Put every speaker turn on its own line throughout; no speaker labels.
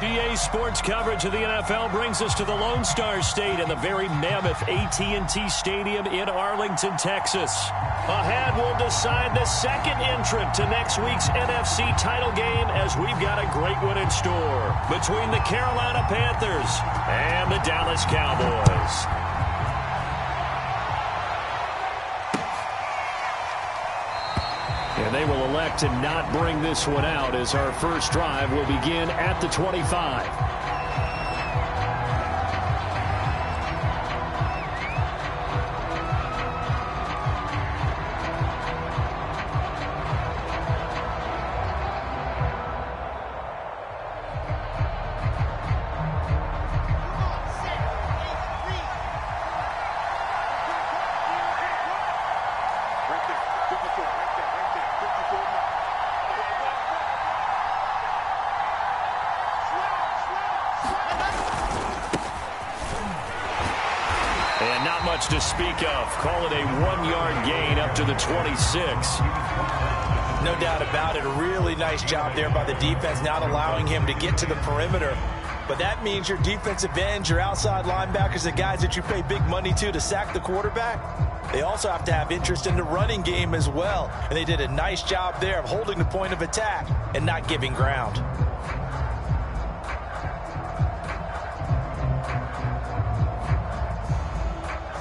EA Sports coverage of the NFL brings us to the Lone Star State and the very mammoth AT&T Stadium in Arlington, Texas. Ahead, we'll decide the second entrant to next week's NFC title game as we've got a great one in store between the Carolina Panthers and the Dallas Cowboys. And they will elect to not bring this one out as our first drive will begin at the 25. To speak of. Call it a 1-yard gain up to the 26.
No doubt about it. A really nice job there by the defense, not allowing him to get to the perimeter. But that means your defensive ends, your outside linebackers, the guys that you pay big money to sack the quarterback, they also have to have interest in the running game as well. And they did a nice job there of holding the point of attack and not giving ground.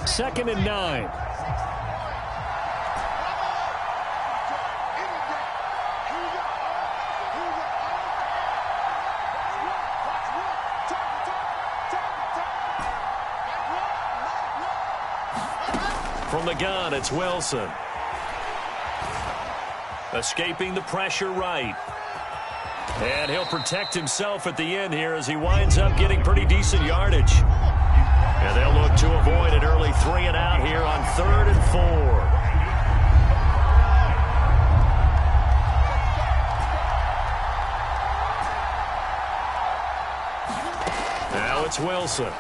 Second and 9. From the gun, it's Wilson. Escaping the pressure right. And he'll protect himself at the end here as he winds up getting pretty decent yardage. And they'll look to avoid an early 3-and-out here on 3rd and 4. Now it's Wilson.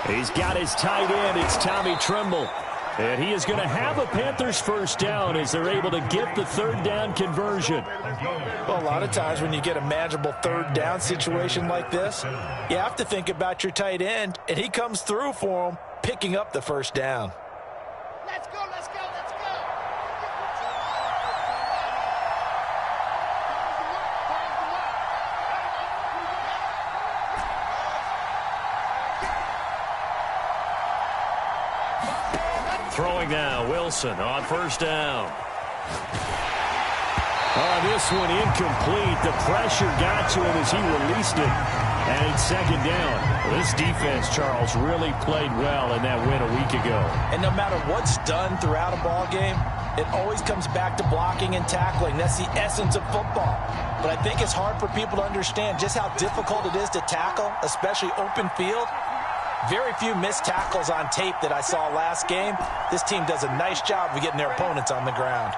He's got his tight end. It's Tommy Tremble. And he is going to have a Panthers first down as they're able to get the third down conversion.
Well, a lot of times when you get a manageable third down situation like this, you have to think about your tight end, and he comes through for him, picking up the first down.
Let's go, let's go, let's go.
Throwing now, Wilson on first down. This one incomplete. The pressure got to him as he released it. And it's second down. This defense, Charles, really played well in that win a week ago.
And no matter what's done throughout a ball game, it always comes back to blocking and tackling. That's the essence of football. But I think it's hard for people to understand just how difficult it is to tackle, especially open field. Very few missed tackles on tape that I saw last game. This team does a nice job of getting their opponents on the ground.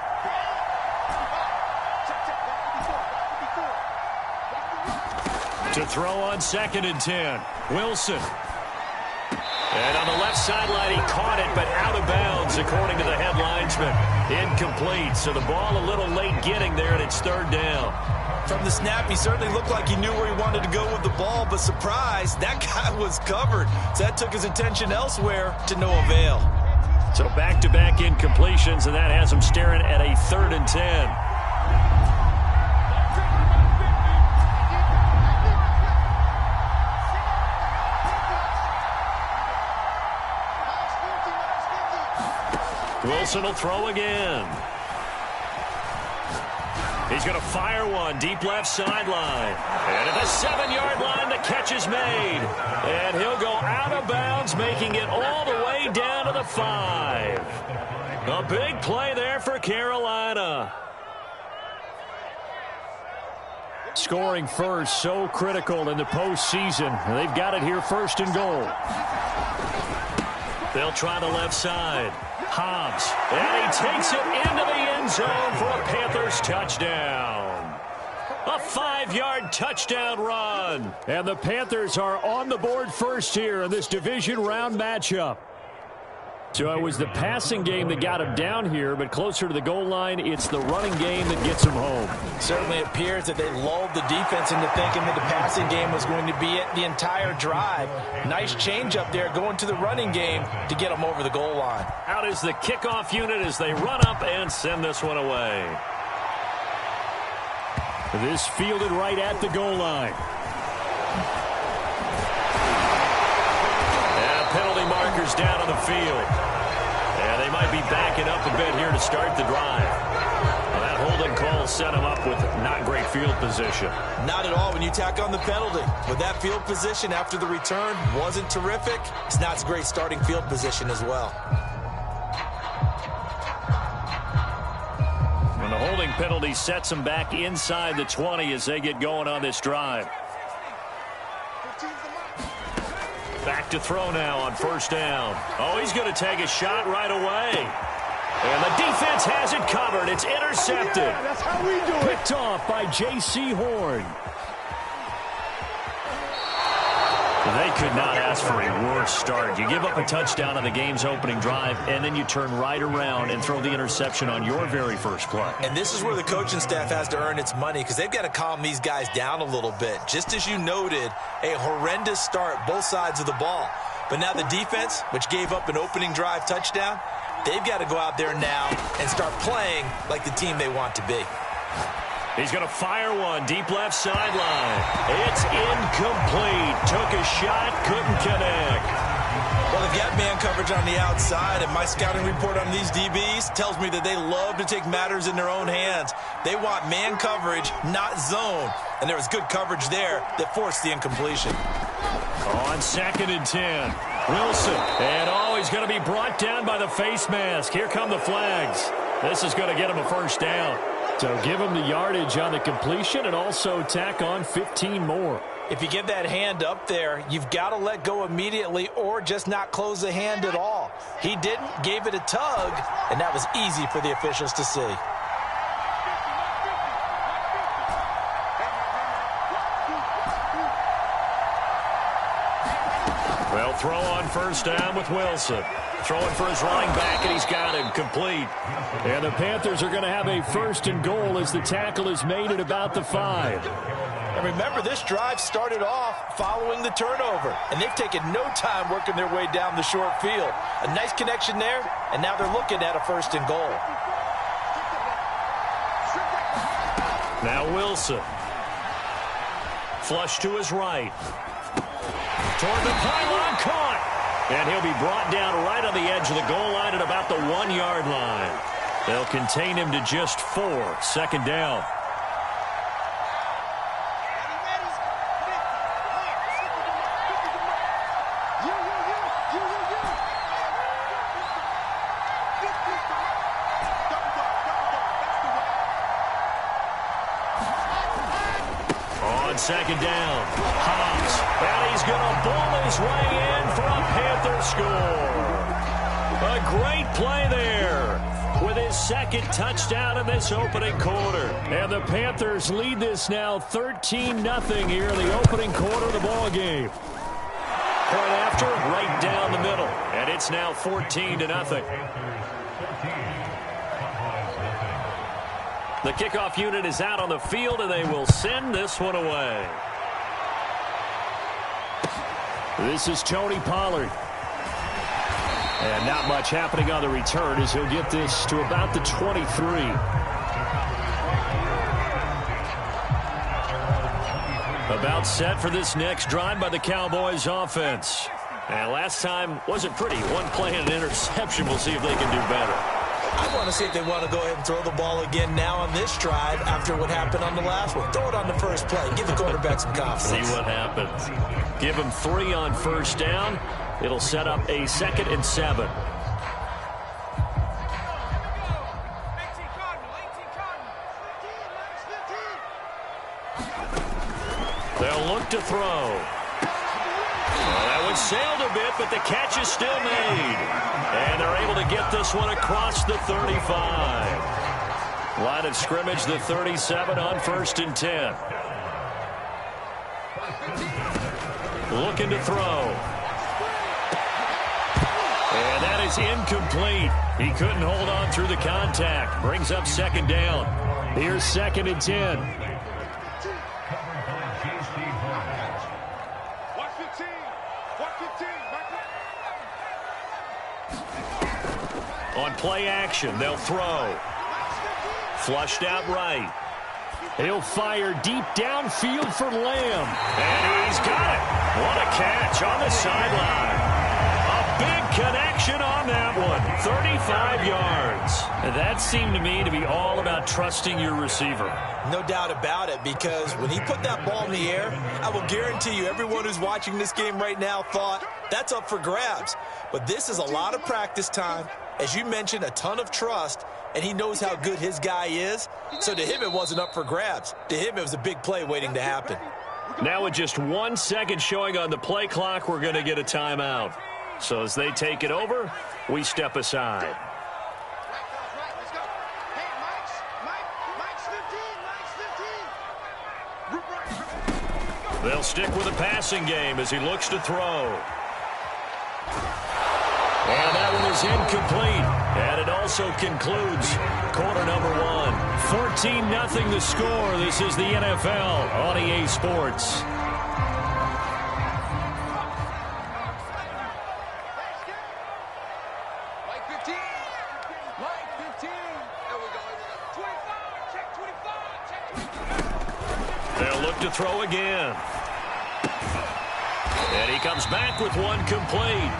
To throw on 2nd and 10. Wilson. And on the left sideline, he caught it, but out of bounds, according to the head linesman. Incomplete, so the ball a little late getting there, and it's 3rd down.
From the snap, he certainly looked like he knew where he wanted to go with the ball, but surprise, that guy was covered. So that took his attention elsewhere to no avail.
So back-to-back incompletions, and that has him staring at a 3rd and 10. Wilson will throw again. He's going to fire one deep left sideline. And at the 7-yard line, the catch is made. And he'll go out of bounds, making it all the way down to the 5. A big play there for Carolina. Scoring first, so critical in the postseason. They've got it here, 1st and goal. They'll try the left side. Hobbs, and he takes it into the end zone for a Panthers touchdown. A 5-yard touchdown run. And the Panthers are on the board first here in this division round matchup. So it was the passing game that got him down here, but closer to the goal line, it's the running game that gets him home.
Certainly appears that they lulled the defense into thinking that the passing game was going to be it the entire drive. Nice change up there going to the running game to get them over the goal line.
Out is the kickoff unit as they run up and send this one away. This fielded right at the goal line. Penalty markers down on the field. And they might be backing up a bit here to start the drive. Well, that holding call set him up with not great field position.
Not at all when you tack on the penalty. With that field position after the return wasn't terrific, it's not a great starting field position as well.
And the holding penalty sets them back inside the 20 as they get going on this drive. Back to throw now on first down. Oh, he's going to take a shot right away. And the defense has it covered. It's intercepted.
Yeah, that's how we do it.
Picked off by J.C. Horn. They could not ask for a worse start. You give up a touchdown on the game's opening drive, and then you turn right around and throw the interception on your very first play.
And this is where the coaching staff has to earn its money because they've got to calm these guys down a little bit. Just as you noted, a horrendous start both sides of the ball. But now the defense, which gave up an opening drive touchdown, they've got to go out there now and start playing like the team they want to be.
He's going to fire one deep left sideline. It's incomplete. Took a shot, couldn't connect.
Well, they've got man coverage on the outside, and my scouting report on these DBs tells me that they love to take matters in their own hands. They want man coverage, not zone. And there was good coverage there that forced the incompletion.
On 2nd and 10. Wilson. And he's going to be brought down by the face mask. Here come the flags. This is going to get him a first down. So give him the yardage on the completion and also tack on 15 more.
If you get that hand up there, you've got to let go immediately or just not close the hand at all. He didn't, gave it a tug, and that was easy for the officials to see.
Well, throw on first down with Wilson. Throwing for his running back, and he's got him complete. And the Panthers are going to have a first and goal as the tackle is made at about the 5.
And remember, this drive started off following the turnover, and they've taken no time working their way down the short field. A nice connection there, and now they're looking at a first and goal.
Now Wilson. Flush to his right. Toward the pylon, caught. And he'll be brought down right on the edge of the goal line at about the 1-yard line. They'll contain him to just 4. 2nd down. On 2nd down, Hobbs, and he's going to ball his way in for a Panther score. A great play there with his 2nd touchdown in this opening quarter. And the Panthers lead this now 13-0 here in the opening quarter of the ball game. Point after, right down the middle, and it's now 14-0. The kickoff unit is out on the field, and they will send this one away. This is Tony Pollard. And not much happening on the return as he'll get this to about the 23. About set for this next drive by the Cowboys offense. And last time wasn't pretty. One play and an interception. We'll see if they can do better.
I want to see if they want to go ahead and throw the ball again now on this drive after what happened on the last one. Throw it on the first play. Give the quarterback some confidence.
See what happens. Give him 3 on first down. It'll set up a 2nd and 7. They'll look to throw. Well, that one sailed a bit, but the catch is still made. And they're able to get this one across the 35. Line of scrimmage, the 37 on 1st and 10. Looking to throw. And that is incomplete. He couldn't hold on through the contact. Brings up second down. Here's 2nd and 10. On play action, they'll throw. Flushed out right. He'll fire deep downfield for Lamb. And he's got it. What a catch on the sideline. A big connection on that one. 35 yards. And that seemed to me to be all about trusting your receiver.
No doubt about it, because when he put that ball in the air, I will guarantee you everyone who's watching this game right now thought that's up for grabs. But this is a lot of practice time. As you mentioned, a ton of trust, and he knows how good his guy is. So to him, it wasn't up for grabs. To him, it was a big play waiting to happen.
Now with just 1 second showing on the play clock, we're going to get a timeout. So as they take it over, we step aside. They'll stick with a passing game as he looks to throw. And that one is incomplete. And it also concludes quarter number 1. 14-0 the score. This is the NFL on EA Sports. They'll look to throw again. And he comes back with one complete.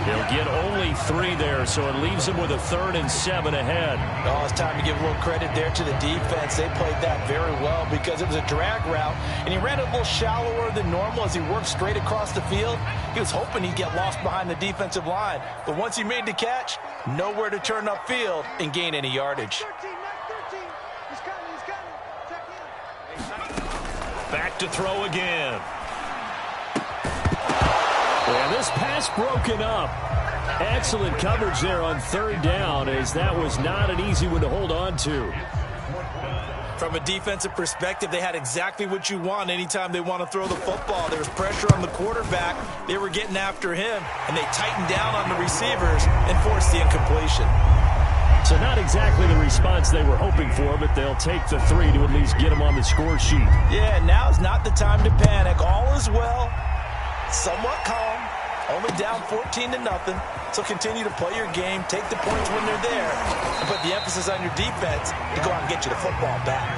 He'll get only 3 there, so it leaves him with a 3rd and 7 ahead.
Oh, it's time to give a little credit there to the defense. They played that very well because it was a drag route, and he ran it a little shallower than normal as he worked straight across the field. He was hoping he'd get lost behind the defensive line, but once he made the catch, nowhere to turn upfield and gain any yardage.
Back to throw again. And this pass broken up. Excellent coverage there on 3rd down, as that was not an easy one to hold on to.
From a defensive perspective, they had exactly what you want anytime they want to throw the football. There was pressure on the quarterback. They were getting after him, and they tightened down on the receivers and forced the incompletion.
So not exactly the response they were hoping for, but they'll take the 3 to at least get them on the score sheet.
Yeah, now's not the time to panic. All is well. Somewhat calm, only down 14-0. So continue to play your game, take the points when they're there, and put the emphasis on your defense to go out and get you the football back.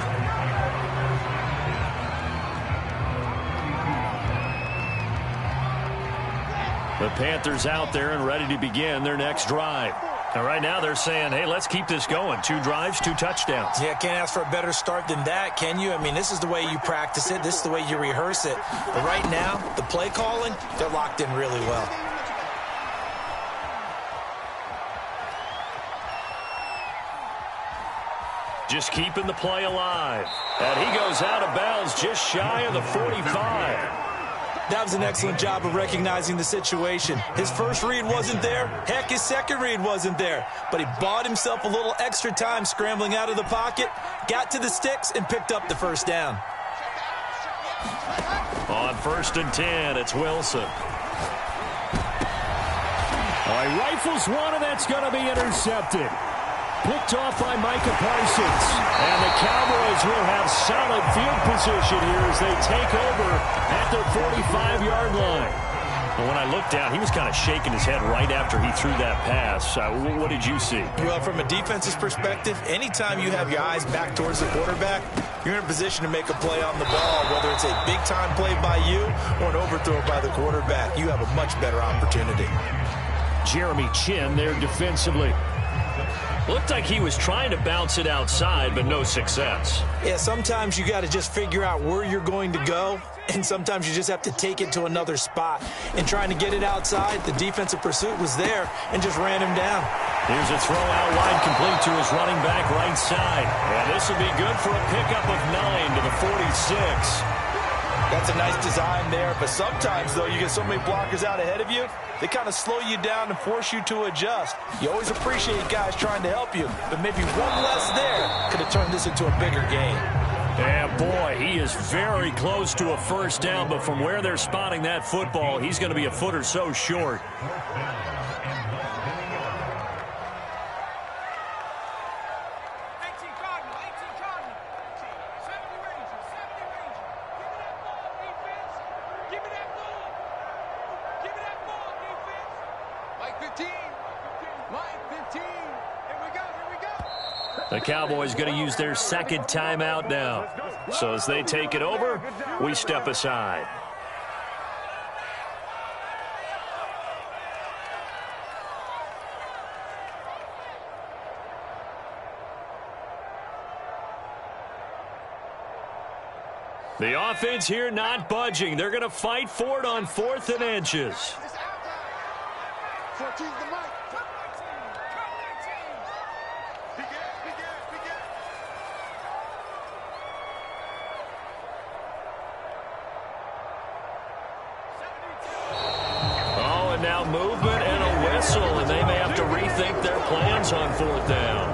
The Panthers out there and ready to begin their next drive. And right now they're saying, hey, let's keep this going. 2 drives, 2 touchdowns.
Yeah, can't ask for a better start than that, can you? I mean, this is the way you practice it. This is the way you rehearse it. But right now, the play calling, they're locked in really well.
Just keeping the play alive. And he goes out of bounds just shy of the 45.
That was an excellent job of recognizing the situation. His first read wasn't there. Heck, his second read wasn't there. But he bought himself a little extra time scrambling out of the pocket, got to the sticks, and picked up the first down.
On 1st and 10, it's Wilson. He rifles one, and that's going to be intercepted. Picked off by Micah Parsons. And the Cowboys will have solid field position here as they take over at their 45-yard line. And when I looked down, he was kind of shaking his head right after he threw that pass. What did you see?
Well, from a defense's perspective, anytime you have your eyes back towards the quarterback, you're in a position to make a play on the ball, whether it's a big-time play by you or an overthrow by the quarterback. You have a much better opportunity.
Jeremy Chin there defensively. Looked like he was trying to bounce it outside, but no success.
Yeah, sometimes you got to just figure out where you're going to go, and sometimes you just have to take it to another spot. And trying to get it outside, the defensive pursuit was there and just ran him down.
Here's a throw out wide, complete to his running back right side. And this will be good for a pickup of 9 to the 46.
That's a nice design there, but sometimes, though, you get so many blockers out ahead of you, they kind of slow you down and force you to adjust. You always appreciate guys trying to help you, but maybe one less there could have turned this into a bigger game.
Yeah, boy, he is very close to a first down, but from where they're spotting that football, he's going to be a foot or so short. The Cowboys going to use their second timeout now. So as they take it over, we step aside. The offense here not budging. They're going to fight for it on 4th and inches.
14's the mic.
Oh, and now movement and a whistle, and they may have to rethink their plans on 4th down.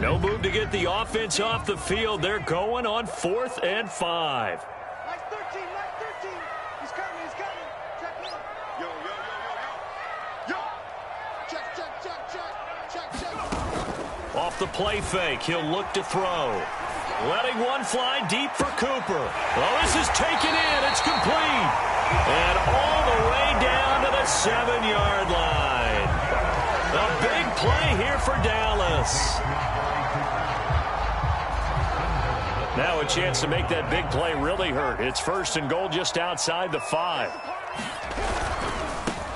No move to get the offense off the field. They're going on 4th and 5.
Nice 13, nice 13. He's coming, he's coming. Check in. Yo, yo, yo, yo, yo. Yo. Check, check, check, check. Check, check.
Off the play fake, he'll look to throw. Letting one fly deep for Cooper. Oh, this is taken in. It's complete. And all the way down to the 7-yard line. A big play here for Dallas. Now a chance to make that big play really hurt. It's 1st and goal just outside the 5.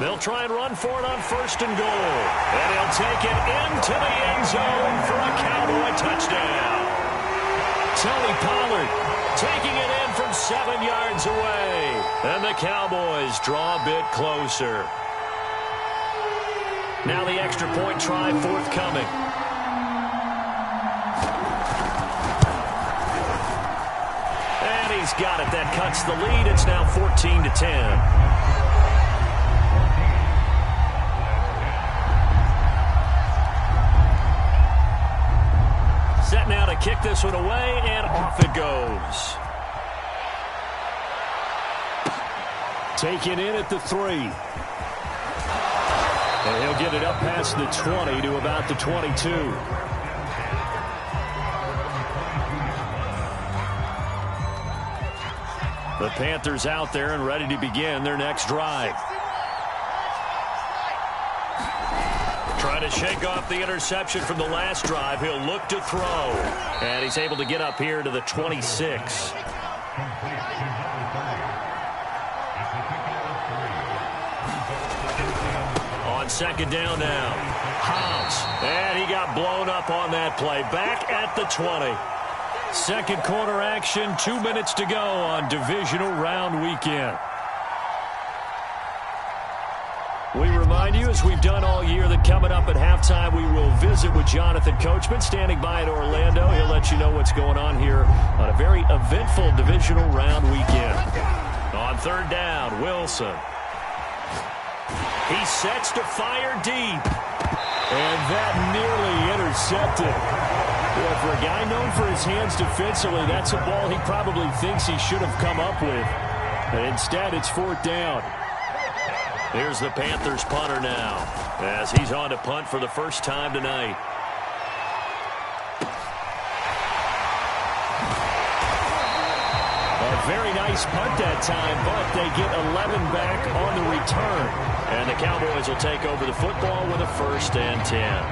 They'll try and run for it on 1st and goal. And he'll take it into the end zone for a Cowboy touchdown. Tony Pollard taking it in from 7 yards away. And the Cowboys draw a bit closer. Now the extra point try forthcoming. He's got it. That cuts the lead. It's now 14-10. Set now to kick this one away, and off it goes. Taken in at the 3. And he'll get it up past the 20 to about the 22. The Panthers out there and ready to begin their next drive. Trying to shake off the interception from the last drive. He'll look to throw. And he's able to get up here to the 26. On 2nd down now. Hobbs. And he got blown up on that play. Back at the 20. Second quarter action, 2 minutes to go on divisional round weekend. We remind you, as we've done all year, that coming up at halftime, we will visit with Jonathan Coachman, standing by in Orlando. He'll let you know what's going on here on a very eventful divisional round weekend. On 3rd down, Wilson. He sets to fire deep. And that nearly intercepted. Well, for a guy known for his hands defensively, that's a ball he probably thinks he should have come up with. But instead, it's 4th down. Here's the Panthers punter now, as he's on to punt for the first time tonight. A very nice punt that time, but they get 11 back on the return. And the Cowboys will take over the football with a 1st and 10.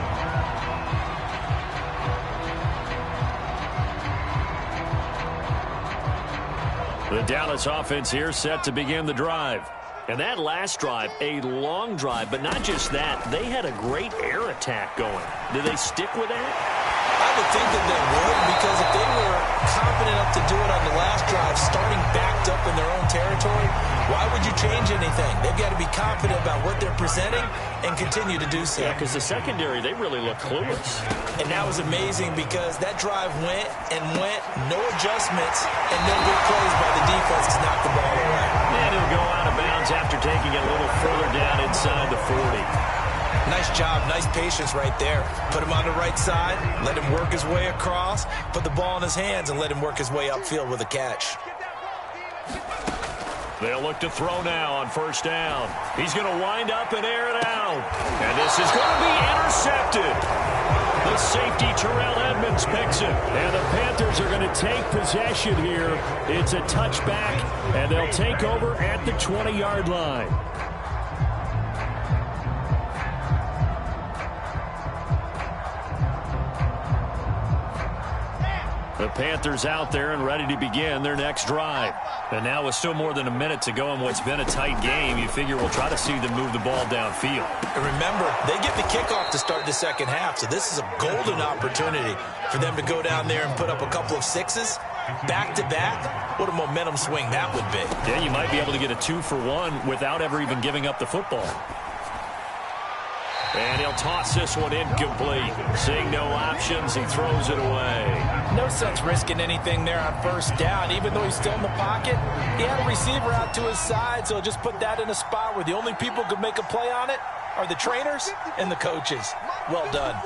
The Dallas offense here set to begin the drive. And that last drive, a long drive, but not just that. They had a great air attack going. Do they stick with that?
I would think that they would, because if they were confident enough to do it on the last drive, starting backed up in their own territory, why would you change anything? They've got to be confident about what they're presenting and continue to do so.
Yeah, because the secondary, they really look clueless.
And that was amazing, because that drive went and went, no adjustments, and no good plays by the defense to knock the ball away.
And he'll go out of bounds after taking it a little further down inside the 40.
Nice job, nice patience right there. Put him on the right side, let him work his way across, put the ball in his hands, and let him work his way upfield with a catch.
They'll look to throw now on 1st down. He's going to wind up and air it out. And this is going to be intercepted. The safety, Terrell Edmonds, picks it. And the Panthers are take possession here. It's a touchback, and they'll take over at the 20-yard line. The Panthers out there and ready to begin their next drive. And now with still more than a minute to go in what's been a tight game, you figure we'll try to see them move the ball downfield.
And remember, they get the kickoff to start the second half, so this is a golden opportunity for them to go down there and put up a couple of sixes back-to-back. What a momentum swing that would be.
Yeah, you might be able to get a 2-for-1 without ever even giving up the football. And he'll toss this one incomplete. Seeing no options, he throws it away.
No sense risking anything there on first down. Even though he's still in the pocket, he had a receiver out to his side, so just put that in a spot where the only people who could make a play on it are the trainers and the coaches. Well done.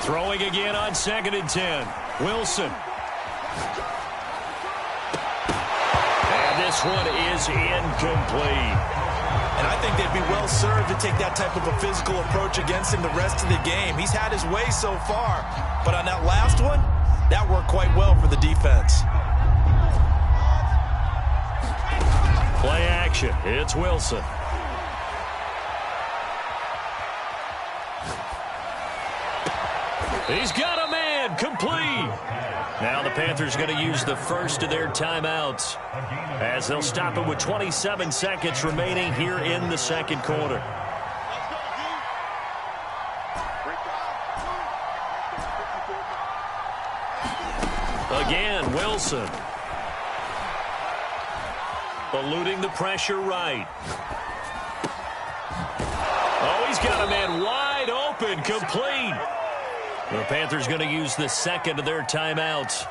Throwing again on 2nd and 10. Wilson. This one is incomplete.
And I think they'd be well served to take that type of a physical approach against him the rest of the game. He's had his way so far, but on that last one, that worked quite well for the defense.
Play action. It's Wilson. He's got a man. Complete. Now the Panthers going to use the first of their timeouts as they'll stop it with 27 seconds remaining here in the second quarter. Again, Wilson. Eluding the pressure right. Oh, he's got a man wide open. Complete. The Panthers going to use the second of their timeouts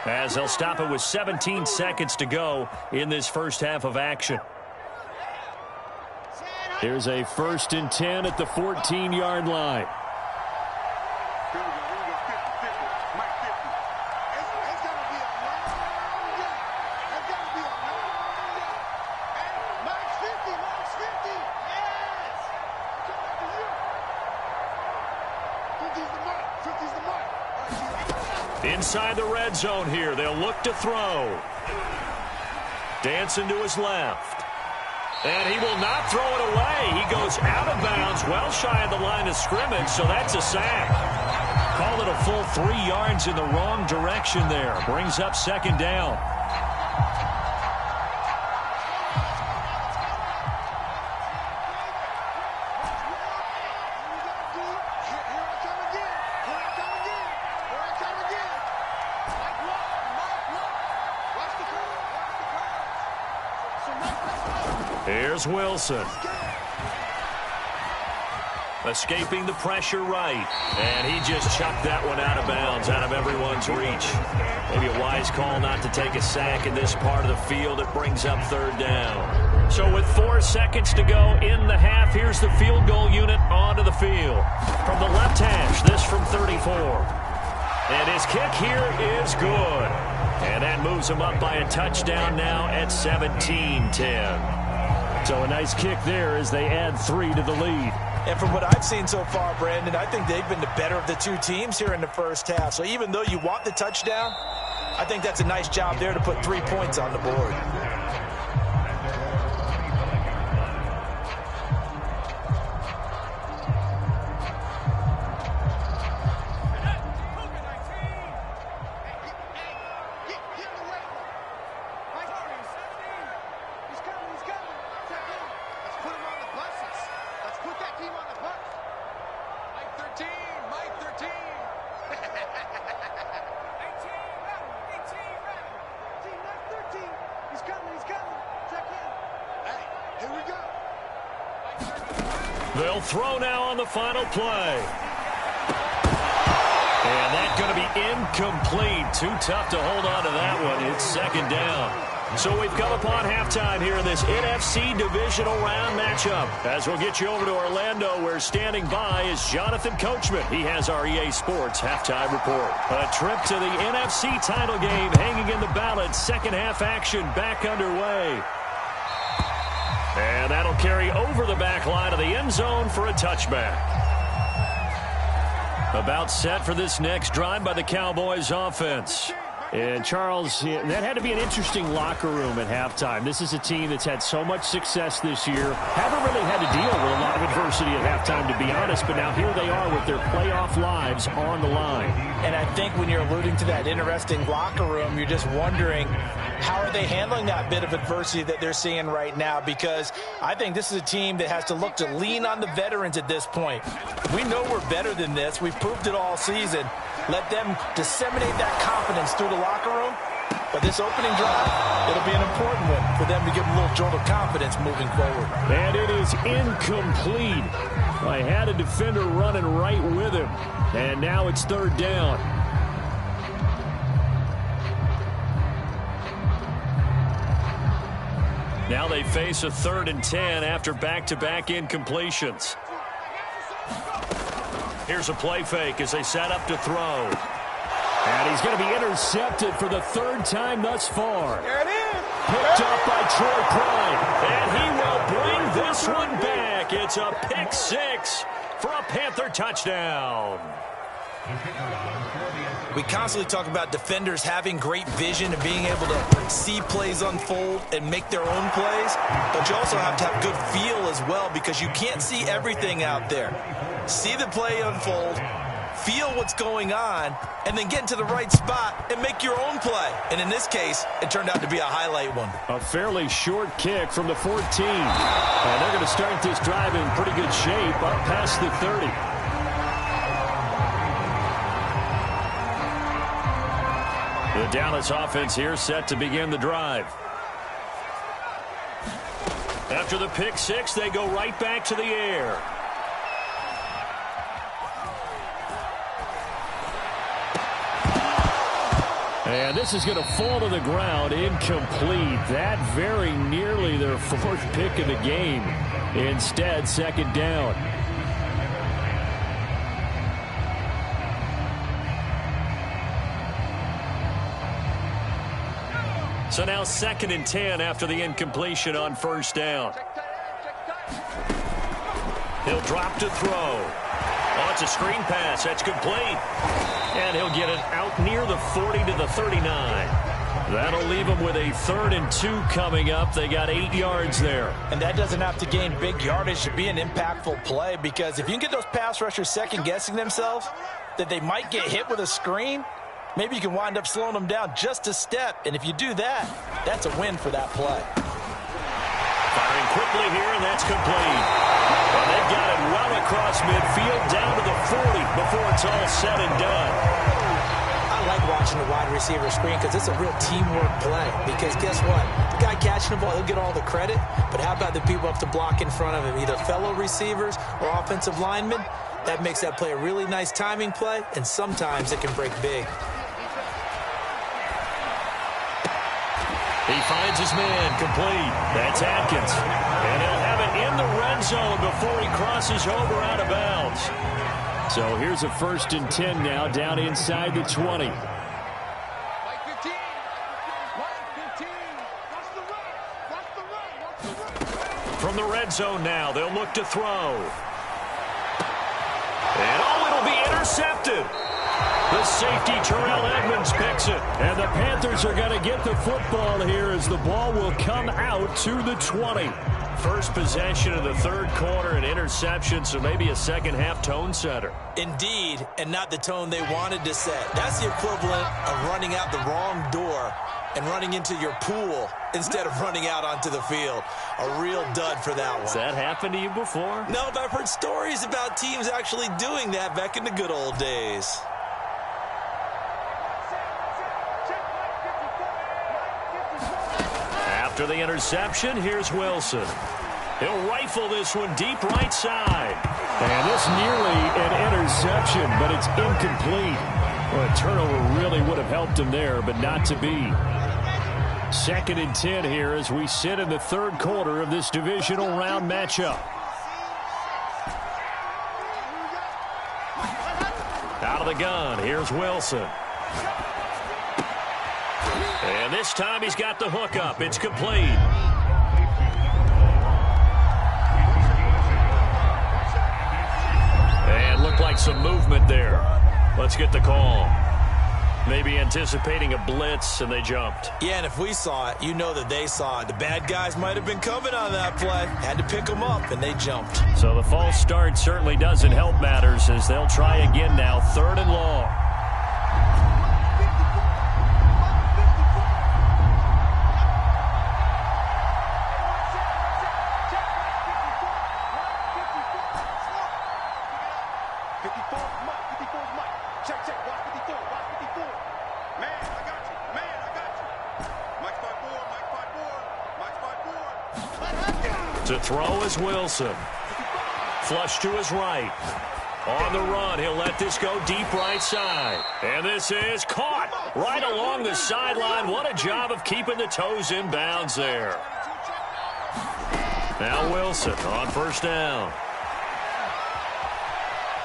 as they'll stop it with 17 seconds to go in this first half of action. Here's a 1st and 10 at the 14-yard line. Inside the red zone here, they'll look to throw. Dancing to his left. And he will not throw it away. He goes out of bounds, well shy of the line of scrimmage, so that's a sack. Call it a full 3 yards in the wrong direction there. Brings up 2nd down. Here's Wilson. Escaping the pressure right. And he just chucked that one out of bounds, out of everyone's reach. Maybe a wise call not to take a sack in this part of the field. It brings up 3rd down. So with 4 seconds to go in the half, here's the field goal unit onto the field. From the left hash, this from 34. And his kick here is good. And that moves him up by a touchdown now at 17-10. So a nice kick there as they add 3 to the lead.
And from what I've seen so far, Brandon, I think they've been the better of the two teams here in the first half. So even though you want the touchdown, I think that's a nice job there to put 3 points on the board.
They'll throw now on the final play. And that's going to be incomplete. Too tough to hold on to that one. It's 2nd down. So we've come upon halftime here in this NFC Divisional Round matchup. As we'll get you over to Orlando, where standing by is Jonathan Coachman. He has our EA Sports halftime report. A trip to the NFC title game hanging in the balance. Second half action back underway. And that'll carry over the back line of the end zone for a touchback. About set for this next drive by the Cowboys offense.
And, Charles, that had to be an interesting locker room at halftime. This is a team that's had so much success this year. Haven't really had to deal with a lot of adversity at halftime, to be honest. But now here they are with their playoff lives on the line.
And I think when you're alluding to that interesting locker room, you're just wondering, how are they handling that bit of adversity that they're seeing right now? Because I think this is a team that has to look to lean on the veterans at this point. We know we're better than this. We've proved it all season. Let them disseminate that confidence through the locker room. But this opening drive, it'll be an important one for them to give them a little jolt of confidence moving forward.
And it is incomplete. I had a defender running right with him. And now it's third down.
Now they face a 3rd and 10 after back-to-back incompletions. Here's a play fake as they set up to throw.
And he's going to be intercepted for the 3rd time thus far.
There it is.
Picked up by Troy Prime.
And he will bring this one back. It's a pick 6 for a Panther touchdown.
We constantly talk about defenders having great vision and being able to see plays unfold and make their own plays. But you also have to have good feel as well, because you can't see everything out there. See the play unfold, feel what's going on, and then get into the right spot and make your own play. And in this case, it turned out to be a highlight one.
A fairly short kick from the 14. And they're going to start this drive in pretty good shape up past the 30.
The Dallas offense here set to begin the drive. After the pick 6, they go right back to the air.
And this is going to fall to the ground, incomplete. That very nearly their 4th pick of the game. Instead, 2nd down.
So now 2nd and 10 after the incompletion on 1st down. He'll drop to throw. Oh, it's a screen pass. That's complete. And he'll get it out near the 40 to the 39. That'll leave them with a 3rd and 2 coming up. They got 8 yards there.
And that doesn't have to gain big yardage to be an impactful play, because if you can get those pass rushers second-guessing themselves that they might get hit with a screen, maybe you can wind up slowing them down just a step. And if you do that, that's a win for that play.
Firing quickly here, and that's complete. Well, they've got it well across midfield, down to the 40 before it's all said and done.
I like watching the wide receiver screen because it's a real teamwork play. Because guess what? The guy catching the ball, he'll get all the credit. But how about the people up to block in front of him, either fellow receivers or offensive linemen? That makes that play a really nice timing play, and sometimes it can break big.
He finds his man, complete. That's Atkins. And he'll have it in the red zone before he crosses over out of bounds.
So here's a 1st and 10 now, down inside the 20.
Like 15. Like 15. Watch the run. Watch the run. Watch the run.
From the red zone now, they'll look to throw. And it'll be intercepted. The safety, Terrell Edmonds, picks it. And the Panthers are going to get the football here as the ball will come out to the 20. First possession of the 3rd quarter, an interception, so maybe a second-half tone setter.
Indeed, and not the tone they wanted to set. That's the equivalent of running out the wrong door and running into your pool instead of running out onto the field. A real dud for that one.
Has that happened to you before?
No, but I've heard stories about teams actually doing that back in the good old days.
After the interception, here's Wilson. He'll rifle this one deep right side.
And this nearly an interception, but it's incomplete. Well, a turnover really would have helped him there, but not to be. 2nd and 10 here as we sit in the 3rd quarter of this divisional round matchup.
Out of the gun, here's Wilson. And this time he's got the hook up. It's complete. And looked like like some movement there. Let's get the call. Maybe anticipating a blitz, and they jumped.
Yeah, and if we saw it, you know that they saw it. The bad guys might have been coming on that play. Had to pick them up, and they jumped.
So the false start certainly doesn't help matters as they'll try again now, 3rd and long. To throw is Wilson. Flush to his right. On the run, he'll let this go deep right side. And this is caught right along the sideline. What a job of keeping the toes in bounds there. Now Wilson on 1st down.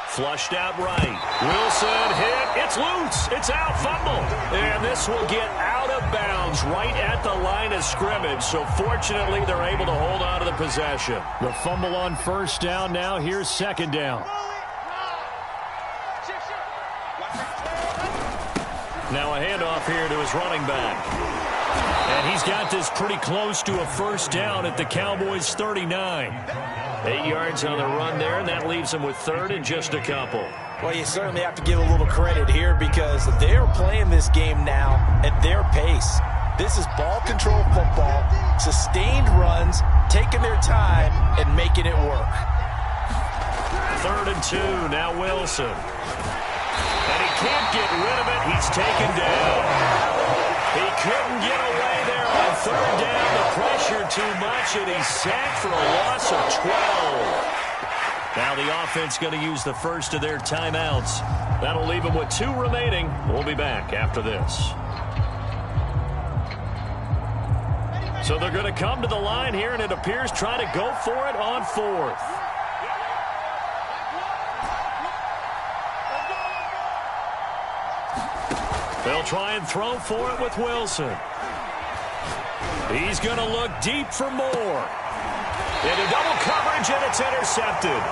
Flushed out right. Wilson hit. It's loose. It's out. Fumble. And this will get out of bounds right at the line of scrimmage. So fortunately, they're able to hold on to the possession.
The fumble on 1st down. Now here's 2nd down.
Now a handoff here to his running back. And he's got this pretty close to a 1st down at the Cowboys' 39. 8 yards on the run there, and that leaves them with 3rd and just a couple.
Well, you certainly have to give a little credit here because they're playing this game now at their pace. This is ball control football, sustained runs, taking their time, and making it work.
3rd and 2, now Wilson. And he can't get rid of it. He's taken down. He couldn't get away there on 3rd down. The pressure too much, and he's sacked for a loss of 12. Now the offense going to use the first of their timeouts. That'll leave them with 2 remaining. We'll be back after this. So they're going to come to the line here, and it appears try to go for it on 4th. They'll try and throw for it with Wilson. He's going to look deep for more. Into double coverage, and it's intercepted.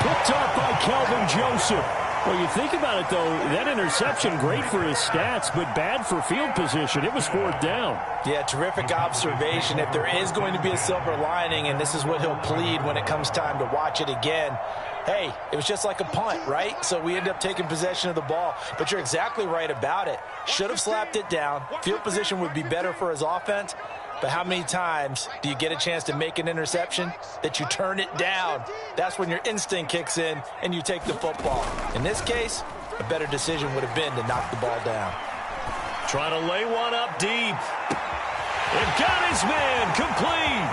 Picked off by Kelvin Joseph. Well, you think about it, though, that interception, great for his stats, but bad for field position. It was 4th down.
Yeah, terrific observation. If there is going to be a silver lining, and this is what he'll plead when it comes time to watch it again, hey, it was just like a punt, right? So we end up taking possession of the ball. But you're exactly right about it. Should have slapped it down. Field position would be better for his offense. But how many times do you get a chance to make an interception that you turn it down? That's when your instinct kicks in and you take the football. In this case, a better decision would have been to knock the ball down.
Trying to lay one up deep. And got his man complete.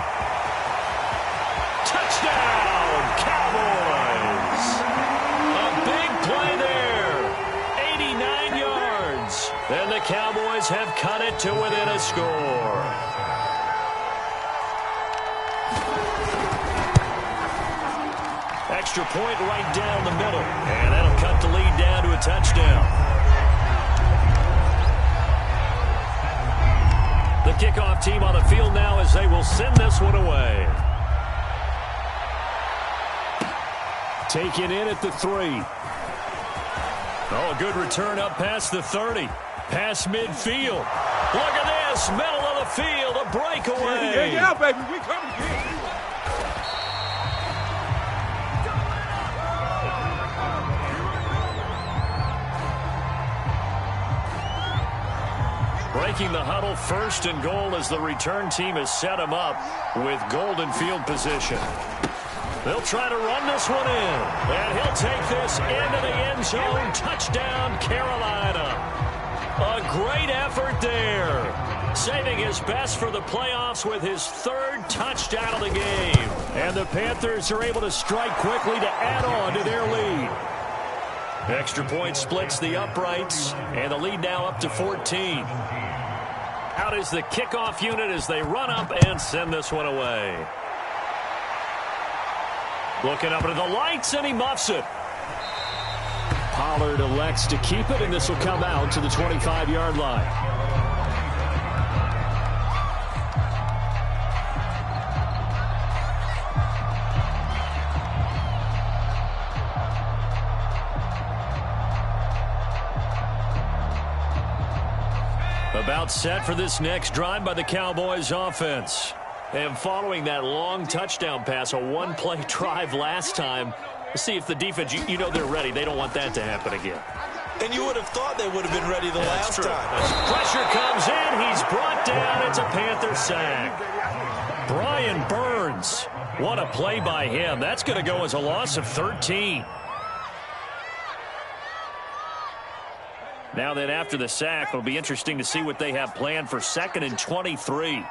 Touchdown, Cowboys. A big play there. 89 yards. And the Cowboys have cut it to within a score. Extra point right down the middle. And that'll cut the lead down to a touchdown. The kickoff team on the field now as they will send this one away.
Taken in at the 3.
Oh, a good return up past the 30. Past midfield. Look at this. Middle of the field. A breakaway.
Yeah, baby. We coming again.
Breaking the huddle, 1st and goal as the return team has set him up with golden field position. They'll try to run this one in. And he'll take this into the end zone. Touchdown, Carolina. A great effort there. Saving his best for the playoffs with his 3rd touchdown of the game. And the Panthers are able to strike quickly to add on to their lead. Extra point splits the uprights, and the lead now up to 14. Out is the kickoff unit as they run up and send this one away. Looking up into the lights, and he muffs it.
Pollard elects to keep it, and this will come out to the 25-yard line.
About set for this next drive by the Cowboys offense. And following that long touchdown pass, a one-play drive last time, let's see if the defense, you know they're ready. They don't want that to happen again.
And you would have thought they would have been ready the last time.
Pressure comes in. He's brought down. It's a Panther sack. Brian Burns. What a play by him. That's going to go as a loss of 13. Now then, after the sack, it'll be interesting to see what they have planned for 2nd and 23.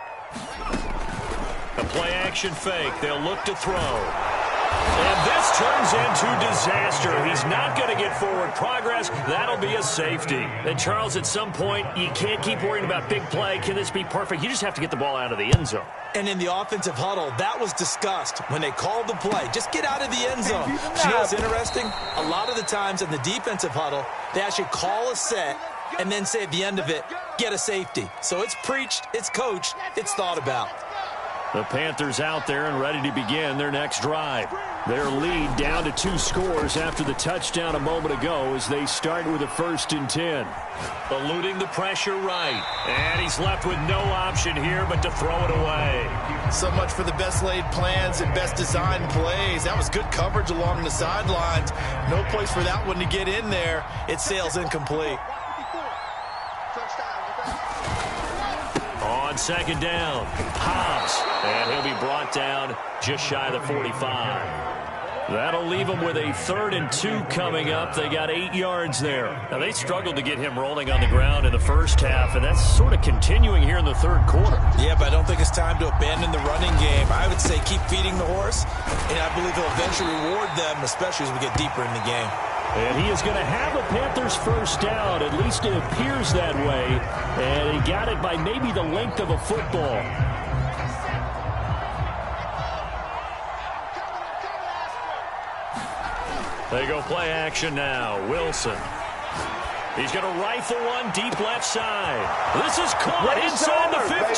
A play-action fake. They'll look to throw. And this turns into disaster. He's not going to get forward progress. That'll be a safety. And, Charles, at some point, you can't keep worrying about big play. Can this be perfect? You just have to get the ball out of the end zone.
And in the offensive huddle, that was discussed when they called the play. Just get out of the end zone. You know what's interesting? A lot of the times in the defensive huddle, they actually call a set and then say at the end of it, get a safety. So it's preached, it's coached, it's thought about.
The Panthers out there and ready to begin their next drive. Their lead down to 2 scores after the touchdown a moment ago as they start with a 1st and 10. Eluding the pressure right. And he's left with no option here but to throw it away.
So much for the best laid plans and best designed plays. That was good coverage along the sidelines. No place for that one to get in there. It sails incomplete.
On 2nd down, Hobbs, and he'll be brought down just shy of the 45. That'll leave them with a 3rd and 2 coming up. They got 8 yards there. Now, they struggled to get him rolling on the ground in the first half, and that's sort of continuing here in the 3rd quarter.
Yeah, but I don't think it's time to abandon the running game. I would say keep feeding the horse, and I believe he'll eventually reward them, especially as we get deeper in the game.
And he is going to have a Panthers 1st down. At least it appears that way. And he got it by maybe the length of a football.
They go play action now. Wilson. He's going to rifle one deep left side. This is caught inside the 15.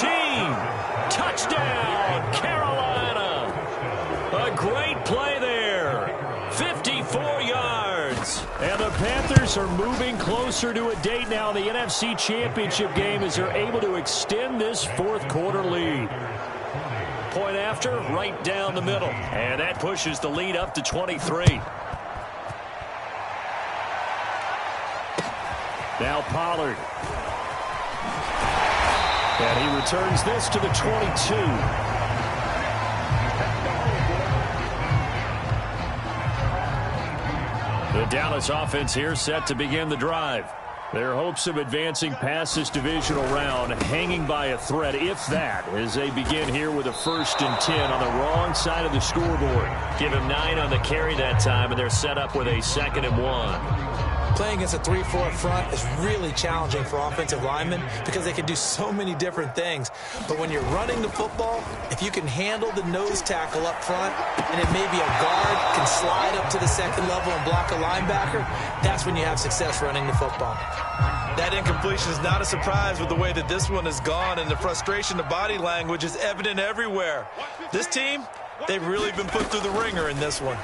Touchdown, Carolina. A great play there. 54 yards.
And the Panthers are moving closer to a date now in the NFC Championship game as they're able to extend this 4th quarter lead.
Point after, right down the middle. And that pushes the lead up to 23.
Now Pollard. And he returns this to the 22.
The Dallas offense here set to begin the drive. Their hopes of advancing past this divisional round hanging by a thread, if that, as they begin here with a 1st and 10 on the wrong side of the scoreboard. Give him 9 on the carry that time, and they're set up with a 2nd and 1.
Playing against a 3-4 front is really challenging for offensive linemen because they can do so many different things. But when you're running the football, if you can handle the nose tackle up front, and it may be a guard can slide up to the 2nd level and block a linebacker, that's when you have success running the football.
That incompletion is not a surprise with the way that this one has gone, and the frustration, the body language is evident everywhere. This team, they've really been put through the ringer in this one.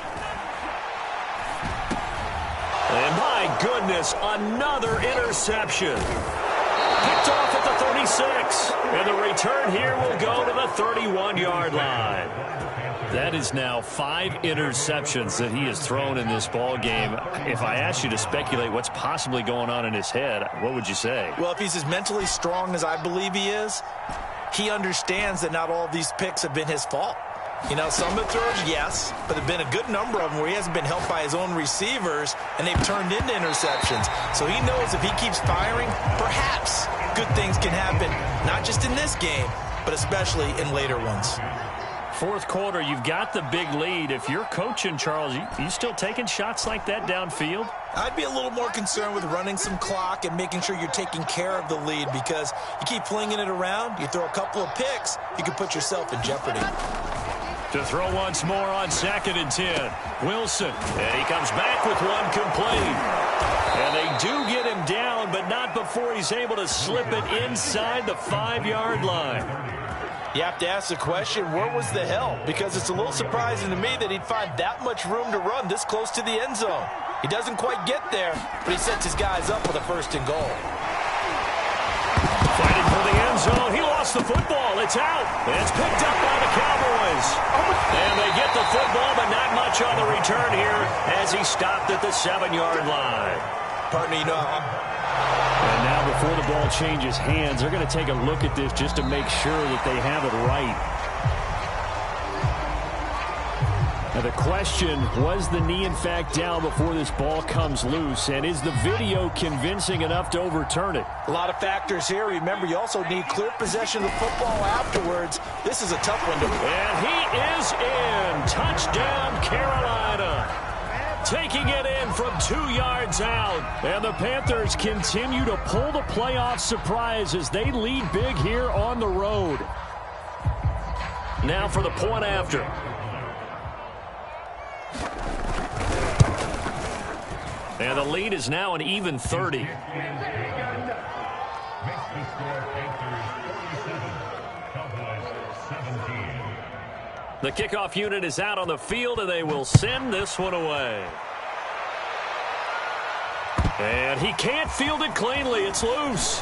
And my goodness, another interception. Picked off at the 36. And the return here will go to the 31-yard line. That is now 5 interceptions that he has thrown in this ball game. If I asked you to speculate what's possibly going on in his head, what would you say?
Well, if he's as mentally strong as I believe he is, he understands that not all of these picks have been his fault. You know, some of the throws, yes, but there have been a good number of them where he hasn't been helped by his own receivers, and they've turned into interceptions. So he knows if he keeps firing, perhaps good things can happen, not just in this game, but especially in later ones.
4th quarter, you've got the big lead. If you're coaching, Charles, you still taking shots like that downfield?
I'd be a little more concerned with running some clock and making sure you're taking care of the lead, because you keep flinging it around, you throw a couple of picks, you can put yourself in jeopardy.
To throw once more on 2nd and 10. Wilson, and he comes back with one complete. And they do get him down, but not before he's able to slip it inside the 5-yard line.
You have to ask the question, where was the help? Because it's a little surprising to me that he'd find that much room to run this close to the end zone. He doesn't quite get there, but he sets his guys up with a 1st and goal.
Fighting for the end zone. He lost the football. It's out. It's picked up by the Cowboys. And they get the football, but not much on the return here as he stopped at the 7-yard line.
Partner, you know,
and now before the ball changes hands, they're going to take a look at this just to make sure that they have it right. Now the question, was the knee in fact down before this ball comes loose? And is the video convincing enough to overturn it?
a lot of factors here. Remember, you also need clear possession of the football afterwards. This is a tough one to win.
And he is in. Touchdown, Carolina. Taking it in from 2 yards out. And the Panthers continue to pull the playoff surprise as they lead big here on the road. Now for the point after. And the lead is now an even 30. The kickoff unit is out on the field, and they will send this one away. And he can't field it cleanly. It's loose.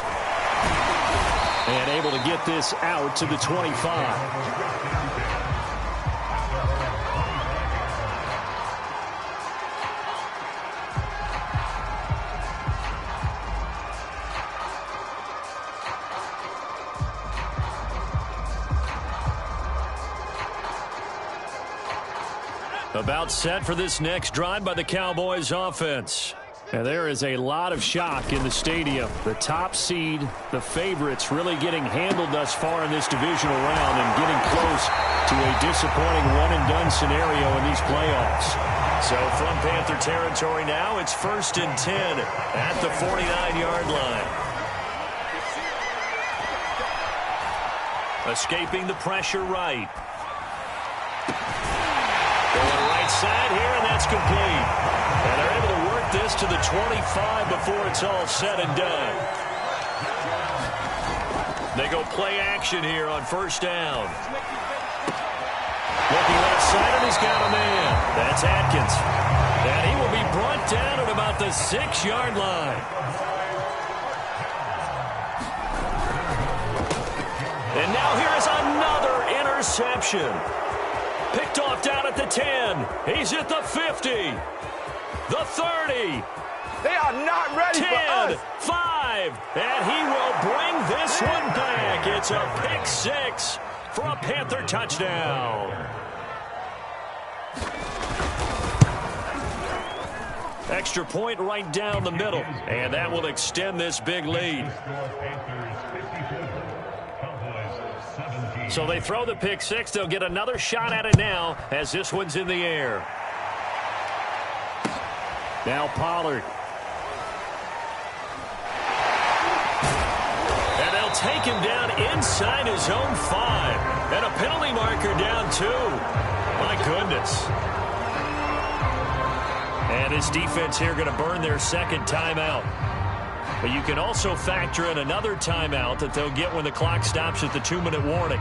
And able to get this out to the 25. About set for this next drive by the Cowboys offense. And there is a lot of shock in the stadium. The top seed, the favorites, really getting handled thus far in this divisional round and getting close to a disappointing one-and-done scenario in these playoffs. So from Panther territory now, it's 1st and 10 at the 49-yard line. Escaping the pressure right. Going right side here, and that's complete. And they're able to work this to the 25 before it's all said and done. They go play action here on 1st down. Looking left side, and he's got a man. That's Atkins. And he will be brought down at about the 6-yard line. And now here is another interception. Picked off down at the 10. He's at the 50. The 30.
They are not ready
10,
for us.
5. And he will bring this one back. It's a pick 6 for a Panther touchdown. Extra point right down the middle. And that will extend this big lead. So they throw the pick 6. They'll get another shot at it now as this one's in the air. Now Pollard. And they'll take him down inside his own 5. And a penalty marker down 2. My goodness. And this defense here going to burn their second timeout. But you can also factor in another timeout that they'll get when the clock stops at the 2-minute warning.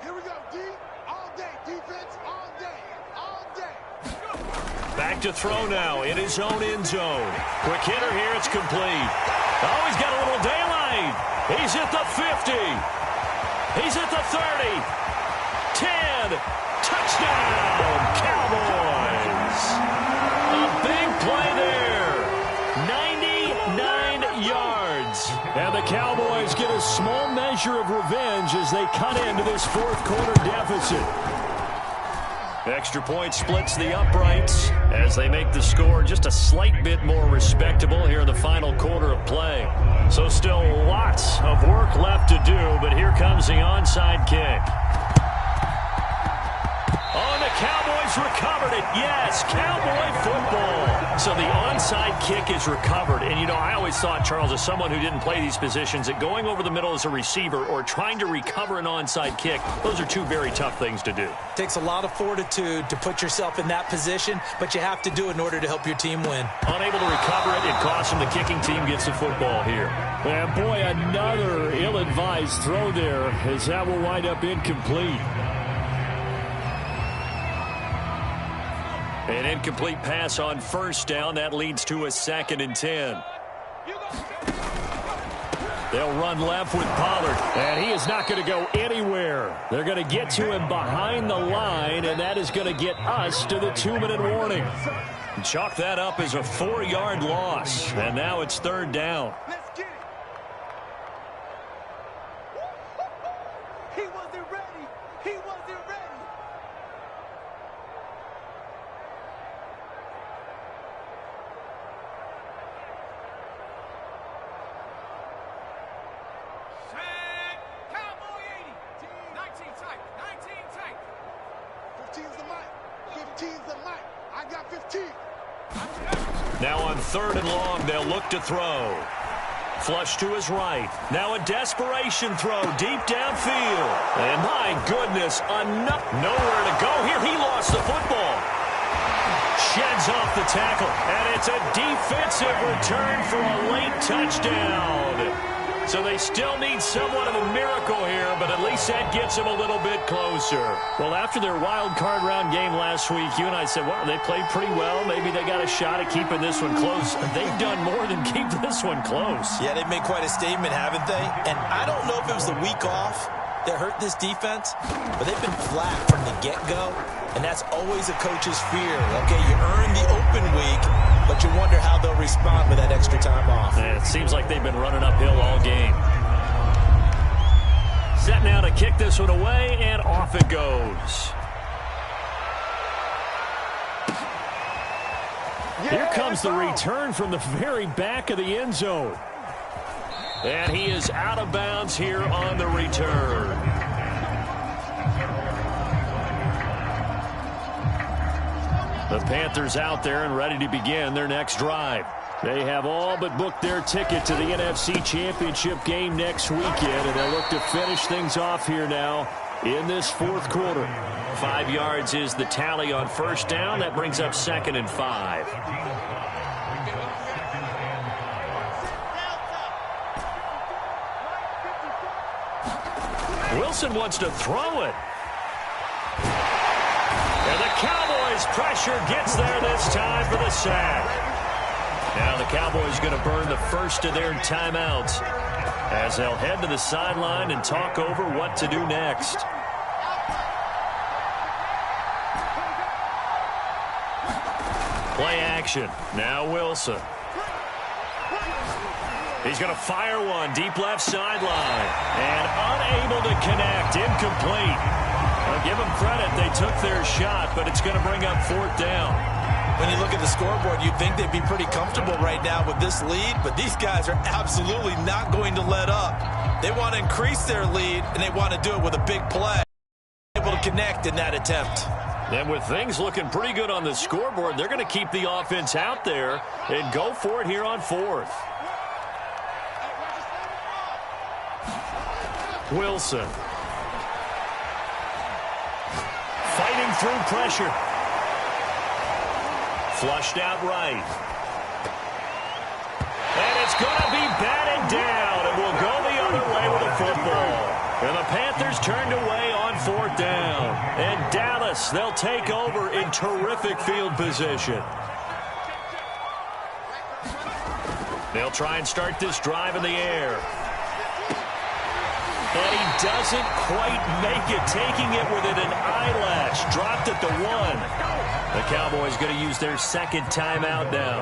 Here we go, D. All day. Defense, all day. All day.
Back to throw now in his own end zone. Quick hitter here. It's complete. Oh, he's got a little daylight. He's at the 50. He's at the 30. 10. Touchdown, Cowboys. A big play there. 99 yards. And the Cowboys get a small measure of revenge as they cut into this fourth quarter deficit. Extra point splits the uprights as they make the score just a slight bit more respectable here in the final quarter of play. So still lots of work left to do, but here comes the onside kick. Oh, and the Cowboys recovered it. Yes, Cowboy football. So the onside kick is recovered. And, you know, I always thought, Charles, as someone who didn't play these positions, that going over the middle as a receiver or trying to recover an onside kick, those are two very tough things to do.
Takes a lot of fortitude to put yourself in that position, but you have to do it in order to help your team win.
Unable to recover it, it costs him. The kicking team gets the football here.
And, boy, another ill-advised throw there as that will wind up incomplete.
An incomplete pass on first down. That leads to a 2nd and 10. They'll run left with Pollard. And he is not going to go anywhere. They're going to get to him behind the line, and that is going to get us to the 2-minute warning. Chalk that up as a 4-yard loss. And now it's 3rd down.
Let's get it. He wasn't ready. He wasn't ready.
Cowboy 80. 19 tight. 19 tight.
15's the mic. 15's the mic. I got 15.
Now on 3rd and long, they'll look to throw. Flush to his right. Now a desperation throw deep downfield. And my goodness, nowhere to go here. He lost the football. Sheds off the tackle. And it's a defensive return for a late touchdown. So they still need somewhat of a miracle here, but at least that gets them a little bit closer. Well, after their wild card round game last week, you and I said, well, they played pretty well. Maybe they got a shot at keeping this one close. They've done more than keep this one close.
Yeah, they've made quite a statement, haven't they? And I don't know if it was the week off that hurt this defense, but they've been flat from the get-go, and that's always a coach's fear. Okay, you earn the open week, but you wonder how they'll respond with that extra time off.
And it seems like they've been running uphill all game. Set now to kick this one away, and off it goes. Here comes the return from the very back of the end zone. And he is out of bounds here on the return. The Panthers out there and ready to begin their next drive. They have all but booked their ticket to the NFC Championship game next weekend, and they'll look to finish things off here now in this 4th quarter. 5 yards is the tally on first down. That brings up 2nd and 5. Wilson wants to throw it. And the Cowboys' pressure gets there this time for the sack. Now the Cowboys going to burn the first of their timeouts as they'll head to the sideline and talk over what to do next. Play action. Now Wilson. He's going to fire one deep left sideline. And unable to connect. Incomplete. I'll give them credit. They took their shot, but it's going to bring up 4th down.
When you look at the scoreboard, you'd think they'd be pretty comfortable right now with this lead, but these guys are absolutely not going to let up. They want to increase their lead, and they want to do it with a big play. Able to connect in that attempt.
And with things looking pretty good on the scoreboard, they're going to keep the offense out there and go for it here on 4th. Wilson. Fighting through pressure. Flushed out right. And it's going to be batted down, and we'll go the other way with the football. And the Panthers turned away on 4th down. And Dallas, they'll take over in terrific field position. They'll try and start this drive in the air. And he doesn't quite make it, taking it within an eyelash. Dropped at the 1. The Cowboys going to use their 2nd timeout now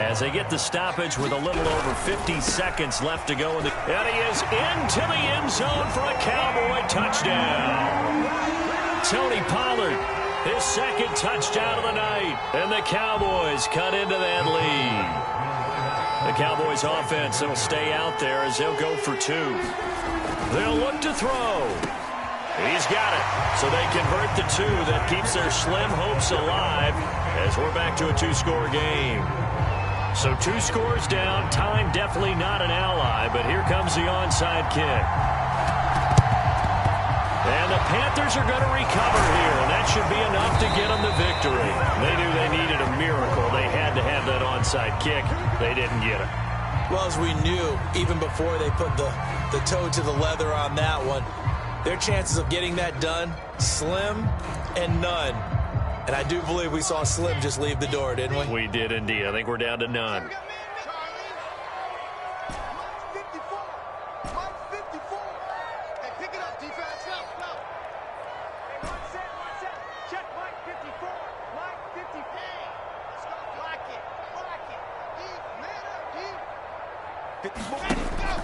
as they get the stoppage with a little over 50 seconds left to go. And he is into the end zone for a Cowboy touchdown. Tony Pollard, his 2nd touchdown of the night. And the Cowboys cut into that lead. The Cowboys offense will stay out there as they'll go for 2. They'll look to throw. He's got it. So they convert the 2. That keeps their slim hopes alive as we're back to a 2-score game. So 2 scores down. Time definitely not an ally, but here comes the onside kick. And the Panthers are going to recover here, and that should be enough to get them the victory. They knew they needed a miracle. They had to have that onside kick. They didn't get it.
Well, as we knew, even before they put the toe to the leather on that one, their chances of getting that done, slim and none. And I do believe we saw Slim just leave the door, didn't we?
We did indeed. I think we're down to none.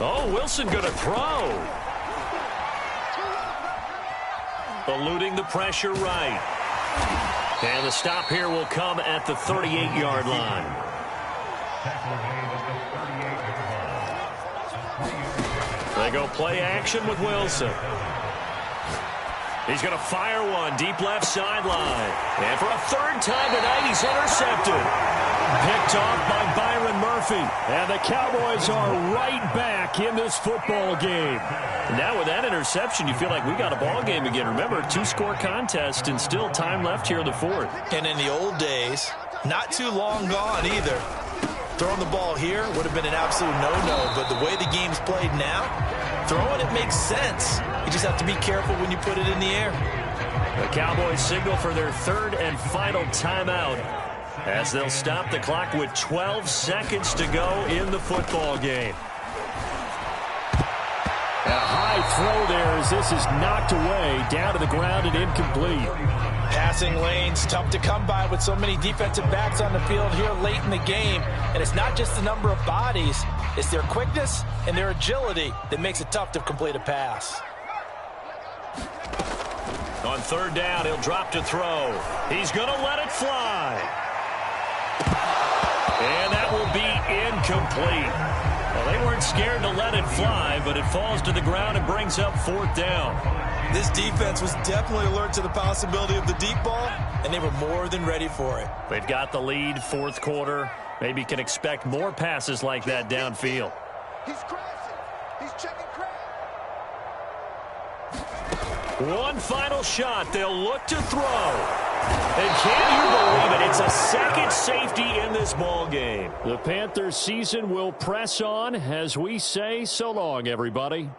Oh, Wilson going to throw. Eluding the pressure right. And the stop here will come at the 38-yard line. They go play action with Wilson. He's going to fire one deep left sideline. And for a third time tonight, he's intercepted. Picked off by Byron Murphy.
And the Cowboys are right back in this football game.
Now with that interception, you feel like we got a ball game again. Remember, 2-score contest and still time left here in the fourth.
And in the old days, not too long gone either. Throwing the ball here would have been an absolute no-no, but the way the game's played now, throwing it makes sense. You just have to be careful when you put it in the air.
The Cowboys signal for their third and final timeout as they'll stop the clock with 12 seconds to go in the football game.
And a high throw there as this is knocked away, down to the ground and incomplete.
Passing lanes, tough to come by with so many defensive backs on the field here late in the game. And it's not just the number of bodies, it's their quickness and their agility that makes it tough to complete a pass.
On third down, he'll drop to throw. He's going to let it fly. And that will be incomplete. Well, they weren't scared to let it fly, but it falls to the ground and brings up fourth down.
This defense was definitely alert to the possibility of the deep ball, and they were more than ready for it.
They've got the lead, fourth quarter. Maybe can expect more passes like that downfield.
He's crashing. He's checking crash.
One final shot. They'll look to throw. And can you believe it? It's a second safety in this ball game.
The Panthers season will press on as we say so long, everybody.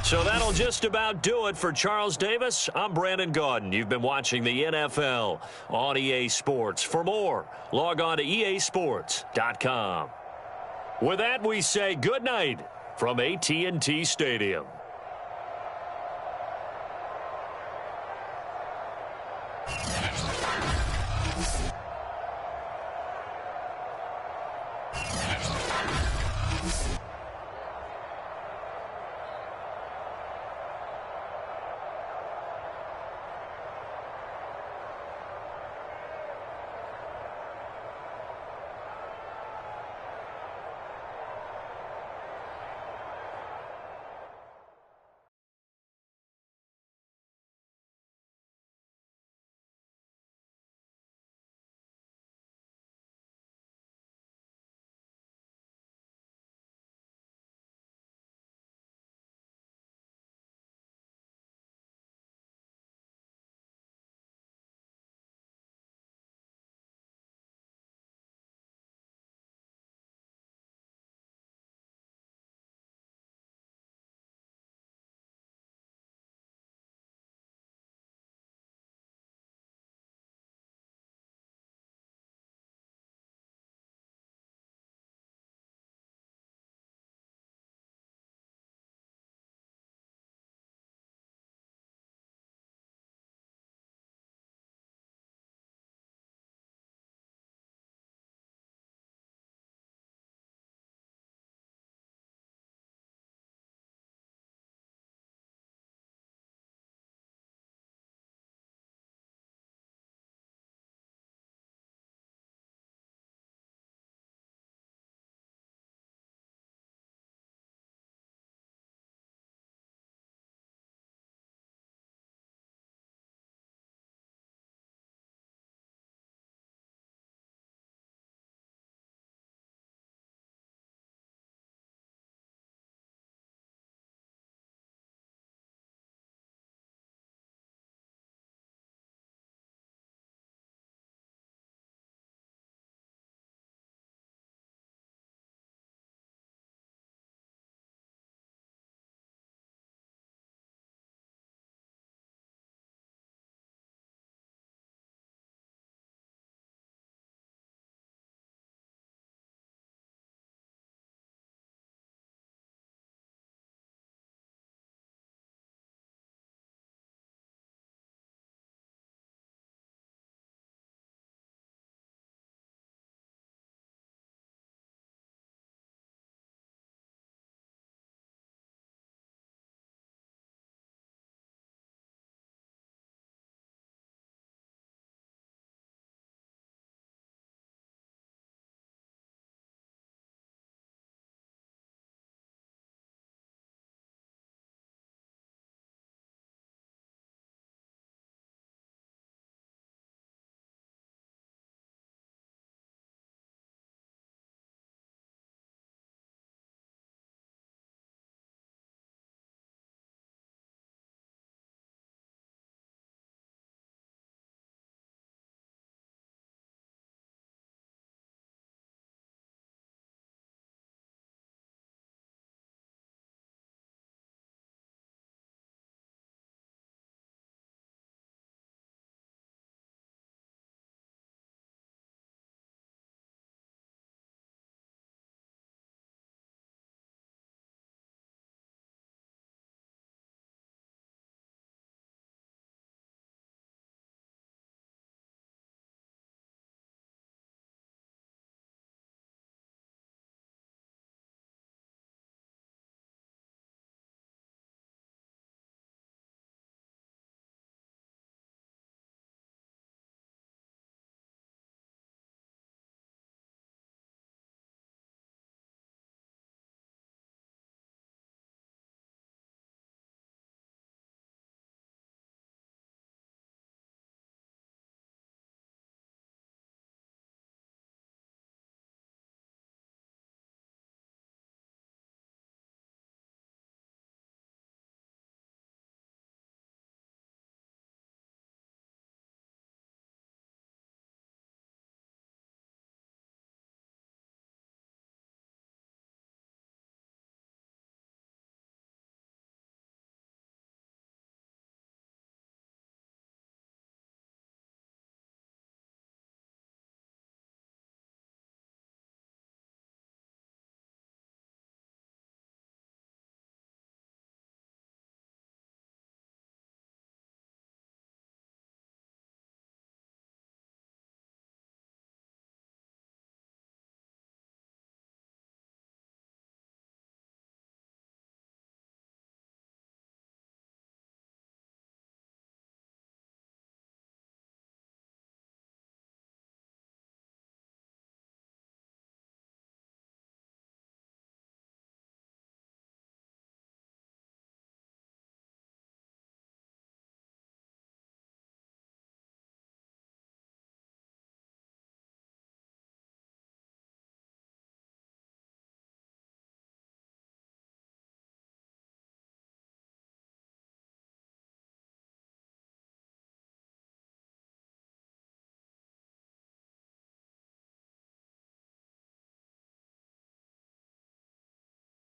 So that'll just about do it for Charles Davis. I'm Brandon Gaudin. You've been watching the NFL on EA Sports. For more, log on to easports.com. With that, we say good night from AT&T Stadium.